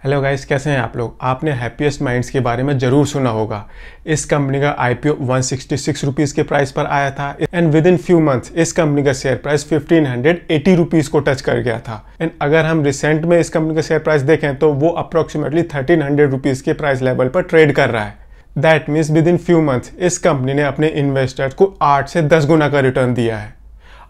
Hello guys, कैसे हैं आप लोग। आपने हैप्पीएस्ट माइंड्स के बारे में ज़रूर सुना होगा। इस कंपनी का आईपीओ 166 रुपीज़ के प्राइस पर आया था and with in few months इस कंपनी का शेयर प्राइस 1580 रुपीज़ को टच कर गया था। एंड अगर हम रिसेंट में इस कंपनी का शेयर प्राइस देखें तो वो अप्रोक्सीमेटली 1300 रुपीज़ के प्राइस लेवल पर ट्रेड कर रहा है। That means with in few months इस कंपनी ने अपने इन्वेस्टर्स को 8 से 10 गुना का रिटर्न दिया है।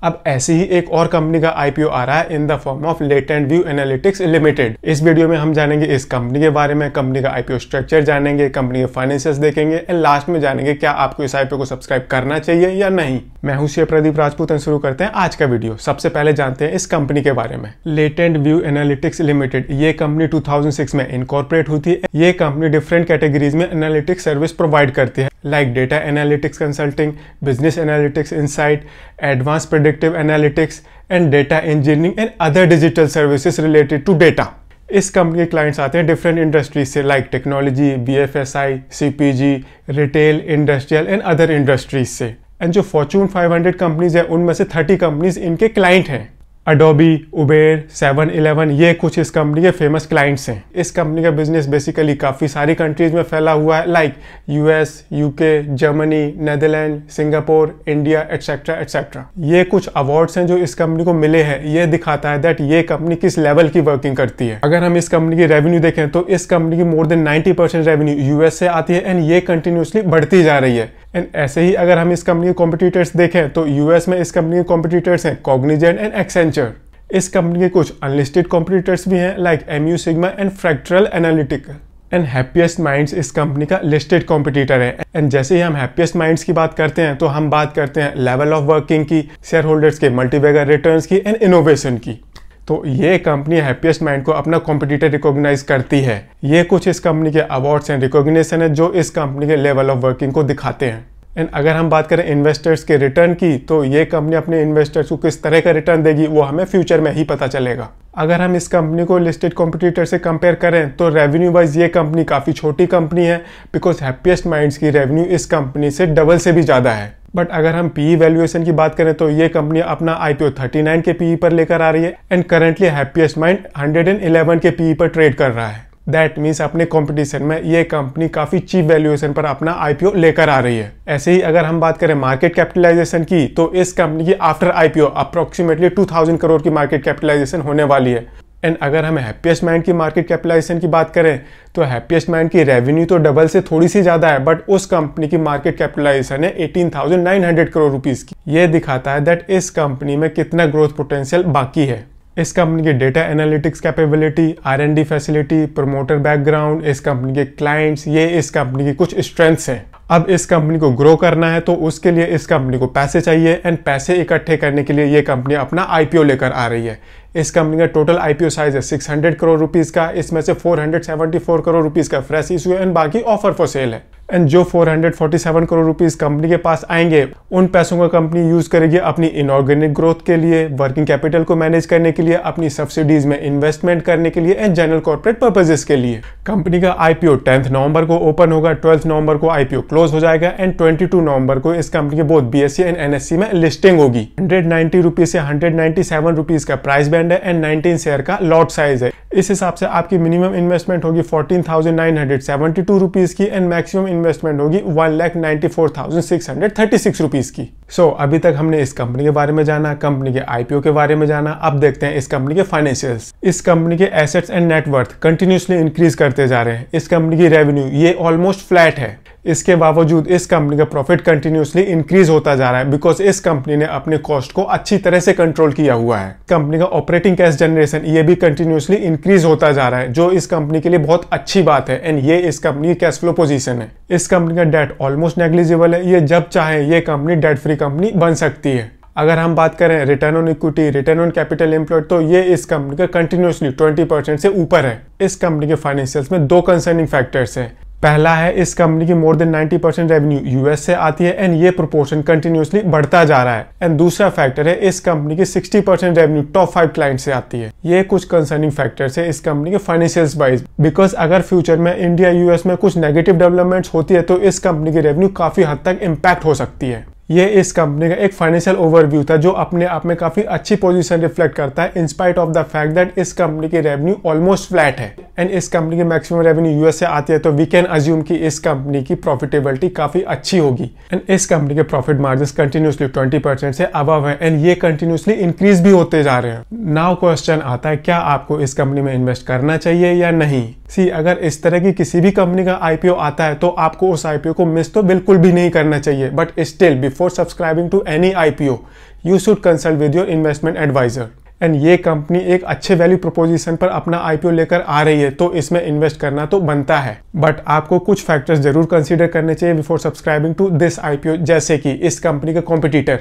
अब ऐसी ही एक और कंपनी का आईपीओ आ रहा है in the form of latent View Analytics limited. इस वीडियो में हम जानेंगे इस कंपनी के बारे में, कंपनी का आईपीओ स्ट्रक्चर जानेंगे, कंपनी के फाइनेंशियल्स देखेंगे एंड लास्ट में जानेंगे क्या आपको इस आईपीओ को सब्सक्राइब करना चाहिए या नहीं। मैं हूं शेयर प्रदीप राजपूत एंड शुरू करते हैं आज का वीडियो। सबसे पहले जानते हैं इस कंपनी के बारे में। लेटेंट व्यू एनालिटिक्स लिमिटेड ये कंपनी 2006 में इनकॉर्पोरेट हुई थी। ये कंपनी डिफरेंट कैटेगरीज में एनालिटिक्स सर्विस प्रोवाइड करती है, like data analytics consulting, business analytics insight, advance predictive analytics and data engineering and other digital services related to data. इस company के क्लाइंट्स आते हैं डिफरेंट इंडस्ट्रीज से, like technology, BFSI, CPG, retail, industrial and other industries से। And जो Fortune 500 companies है उनमें से 30 कंपनीज इनके क्लाइंट हैं। अडोबी, उबेर, 7-Eleven ये कुछ इस कंपनी के फेमस क्लाइंट्स हैं। इस कंपनी का बिजनेस बेसिकली काफ़ी सारी कंट्रीज में फैला हुआ है, like US, UK, Germany, Netherland, Singapore, India etcetera etcetera. ये कुछ अवार्ड्स हैं जो इस कंपनी को मिले हैं। ये दिखाता है दैट ये कंपनी किस लेवल की वर्किंग करती है। अगर हम इस कंपनी की रेवेन्यू देखें तो इस कंपनी की मोर देन 90% रेवेन्यू यूएस से आती है एंड ये कंटिन्यूसली बढ़ती जा रही है। एंड ऐसे ही अगर हम इस कंपनी के कॉम्पिटिटर्स देखें तो यूएस में इस कंपनी के कॉम्पिटिटर्स हैं कॉग्निजेंट एंड एक्सेंचर। इस कंपनी के कुछ अनलिस्टेड कॉम्पिटिटर्स भी हैं, like Mu Sigma and Fractal Analytical. And Happiest Minds इस कंपनी का लिस्टेड कॉम्पिटिटर है। एंड जैसे ही हम हैप्पीएस्ट माइंड्स की बात करते हैं तो हम बात करते हैं लेवल ऑफ वर्किंग की, शेयर होल्डर्स के मल्टीबैगर रिटर्न्स की एंड इनोवेशन की। तो ये कंपनी हैप्पीएस्ट माइंड को अपना कॉम्पिटिटर रिकॉग्नाइज करती है। ये कुछ इस कंपनी के अवार्ड्स एंड रिकॉग्निशन है जो इस कंपनी के लेवल ऑफ वर्किंग को दिखाते हैं। एंड अगर हम बात करें इन्वेस्टर्स के रिटर्न की तो ये कंपनी अपने इन्वेस्टर्स को किस तरह का रिटर्न देगी वो हमें फ्यूचर में ही पता चलेगा। अगर हम इस कंपनी को लिस्टेड कॉम्पिटिटर से कंपेयर करें तो रेवेन्यू वाइज ये कंपनी काफ़ी छोटी कंपनी है, बिकॉज हैप्पीएस्ट माइंड्स की रेवेन्यू इस कंपनी से डबल से भी ज़्यादा है। बट अगर हम पीई वैल्यूएशन की बात करें तो ये कंपनी अपना आईपीओ 39 के पीई पर लेकर आ रही है एंड करंटली हैप्पीएस्ट माइंड 111 के पीई पर ट्रेड कर रहा है। दैट मीन्स अपने कंपटीशन में ये कंपनी काफ़ी चीप वैल्यूएशन पर अपना आईपीओ लेकर आ रही है। ऐसे ही अगर हम बात करें मार्केट कैपिटलाइजेशन की तो इस कंपनी की आफ्टर आईपीओ अप्रोक्सीमेटली 2000 करोड़ की मार्केट कैपिटलाइजेशन होने वाली है। एंड अगर हम हैप्पीएस्ट माइंड की मार्केट कैपिटलाइजेशन की बात करें तो हैप्पीएस्ट माइंड की रेवेन्यू तो डबल से थोड़ी सी ज़्यादा है, बट उस कंपनी की मार्केट कैपिटलाइजेशन है 18,900 करोड़ रुपीज़ की। ये दिखाता है दैट इस कंपनी में कितना ग्रोथ पोटेंशियल बाकी है। इस कंपनी की data analytics capability, R&D facility, promoter background, इस कंपनी के क्लाइंट्स, ये इस कंपनी की कुछ स्ट्रेंथ्स हैं। अब इस कंपनी को ग्रो करना है तो उसके लिए इस कंपनी को पैसे चाहिए एंड पैसे इकट्ठे करने के लिए ये कंपनी अपना आईपीओ लेकर आ रही है। इस कंपनी का टोटल आईपीओ साइज है 600 करोड़ रुपीस का, इसमें से 474 करोड़ रुपीस का फ्रेश इशू एंड बाकी ऑफर फॉर सेल है। एंड जो 447 करोड़ रुपीस कंपनी के पास आएंगे उन पैसों का कंपनी यूज करेगी अपनी इनऑर्गेनिक ग्रोथ के लिए, वर्किंग कैपिटल को मैनेज करने के लिए, अपनी सब्सिडीज में इन्वेस्टमेंट करने के लिए एंड जनरल कॉर्पोरेट पर्पजेस के लिए। कंपनी का आईपीओ 10 नवंबर को ओपन होगा, 12 नवंबर को आईपीओ क्लोज हो जाएगा एंड 22 नवंबर को इस कंपनी के बोथ बीएसई एंड एनएससी में लिस्टिंग होगी। 190 रुपीज से 197 रुपीज का प्राइस बैंड है एंड 19 शेयर का लॉट साइज है। इस हिसाब से आपकी मिनिमम इन्वेस्टमेंट होगी 14,972 रुपीज की एंड मैक्सिमम इन्वेस्टमेंट होगी 1,94,636 रुपीज की। सो अभी तक हमने इस कंपनी के बारे में जाना, कंपनी के आईपीओ के बारे में जाना। अब देखते हैं इस कंपनी के फाइनेंशियल्स। इस कंपनी के assets and net worth continuously increase करते जा रहे हैं। इस कंपनी की रेवेन्यू ये ऑलमोस्ट फ्लैट है। इसके बावजूद इस कंपनी का प्रॉफिट कंटिन्यूसली इंक्रीज होता जा रहा है, बिकॉज इस कंपनी ने अपने कॉस्ट को अच्छी तरह से कंट्रोल किया हुआ है। कंपनी का ऑपरेटिंग कैश जनरेशन ये भी कंटिन्यूसली इंक्रीज होता जा रहा है, जो इस कंपनी के लिए बहुत अच्छी बात है एंड ये इस कंपनी की कैश फ्लो पोजीशन है। इस कंपनी का डेट ऑलमोस्ट नेग्लिजिबल है। ये जब चाहे ये कंपनी डेट फ्री कंपनी बन सकती है। अगर हम बात करें return on equity, return on capital employed तो ये इस कंपनी का कंटिन्यूसली 20% से ऊपर है। इस कंपनी के फाइनेंशियल्स में दो कंसर्निंग फैक्टर्स हैं। पहला है इस कंपनी की मोर देन 90% रेवेन्यू यूएस से आती है एंड ये प्रोपोर्शन कंटिन्यूसली बढ़ता जा रहा है। एंड दूसरा फैक्टर है इस कंपनी की 60% रेवेन्यू टॉप 5 क्लाइंट से आती है। ये कुछ कंसर्निंग फैक्टर्स है इस कंपनी के फाइनेंशियल्स वाइज, बिकॉज अगर फ्यूचर में इंडिया यूएस में कुछ नेगेटिव डेवलपमेंट्स होती है तो इस कंपनी की रेवेन्यू काफी हद तक इम्पैक्ट हो सकती है। ये इस कंपनी का एक फाइनेंशियल ओवरव्यू था जो अपने आप में काफी अच्छी पोजीशन रिफ्लेक्ट करता है in spite of the fact that इस कंपनी की रेवेन्यू ऑलमोस्ट फ्लैट है एंड इस कंपनी की मैक्सिमम रेवेन्यू यूएस से आती है, तो वी कैन अज्यूम कि इस कंपनी की प्रॉफिटेबिलिटी काफी अच्छी होगी एंड इस कंपनी के प्रॉफिट मार्जिन कंटिन्यूसली 20% से अबव है एंड ये कंटिन्यूसली इंक्रीज भी होते जा रहे हैं। नाउ क्वेश्चन आता है, क्या आपको इस कंपनी में इन्वेस्ट करना चाहिए या नहीं? सी, अगर इस तरह की किसी भी कंपनी का आईपीओ आता है तो आपको उस आईपीओ को मिस तो बिल्कुल भी नहीं करना चाहिए, but still before subscribing to any IPO you should consult with your investment advisor. And ये कंपनी एक अच्छे वैल्यू प्रोपोजिशन पर अपना आईपीओ लेकर आ रही है तो इसमें इन्वेस्ट करना तो बनता है, बट आपको कुछ फैक्टर्स जरूर कंसीडर करने चाहिए before subscribing to this IPO, जैसे कि इस कंपनी का कॉम्पिटिटर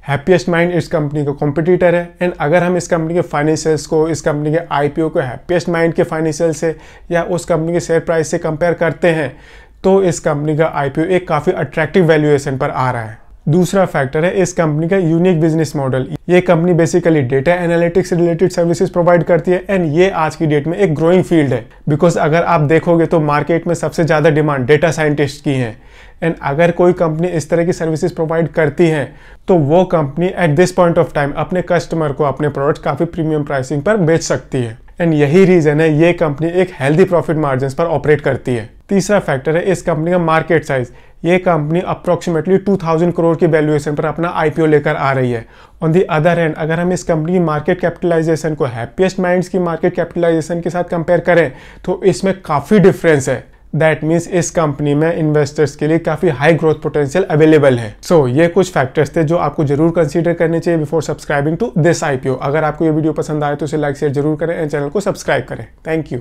हैप्पीएस्ट माइंड इस कंपनी का कॉम्पिटिटर है एंड अगर हम इस कंपनी के फाइनेंशियल्स को इस कंपनी के आईपीओ को हैप्पीएस्ट माइंड के फाइनेंशियल से या उस कंपनी के शेयर प्राइस से कंपेयर करते हैं तो इस कंपनी का आईपीओ एक काफ़ी अट्रैक्टिव वैल्यूएशन पर आ रहा है। दूसरा फैक्टर है इस कंपनी का यूनिक बिजनेस मॉडल। ये company basically data analytics related services provide करती है एंड ये आज की डेट में एक ग्रोइंग फील्ड है, बिकॉज अगर आप देखोगे तो मार्केट में सबसे ज़्यादा डिमांड डेटा साइंटिस्ट की है एंड अगर कोई कंपनी इस तरह की सर्विसेज प्रोवाइड करती है तो वो company at this point of time अपने कस्टमर को अपने प्रोडक्ट काफ़ी प्रीमियम प्राइसिंग पर बेच सकती है एंड यही रीजन है ये कंपनी एक हेल्दी प्रॉफिट मार्जिन पर ऑपरेट करती है। तीसरा फैक्टर है इस कंपनी का मार्केट साइज। ये कंपनी अप्रोक्सीमेटली 2000 करोड़ की वैल्यूएशन पर अपना आईपीओ लेकर आ रही है। ऑन दी अदर हैंड अगर हम इस कंपनी की मार्केट कैपिटलाइजेशन को हैप्पीएस्ट माइंड्स की मार्केट कैपिटलाइजेशन के साथ कंपेयर करें तो इसमें काफ़ी डिफरेंस है। दैट मीन्स इस कंपनी में इन्वेस्टर्स के लिए काफ़ी हाई ग्रोथ पोटेंशियल अवेलेबल है। सो ये कुछ फैक्टर्स थे जो आपको जरूर कंसीडर करने चाहिए before subscribing to this IPO. अगर आपको ये वीडियो पसंद आए तो इसे लाइक शेयर जरूर करें एंड चैनल को सब्सक्राइब करें। Thank you.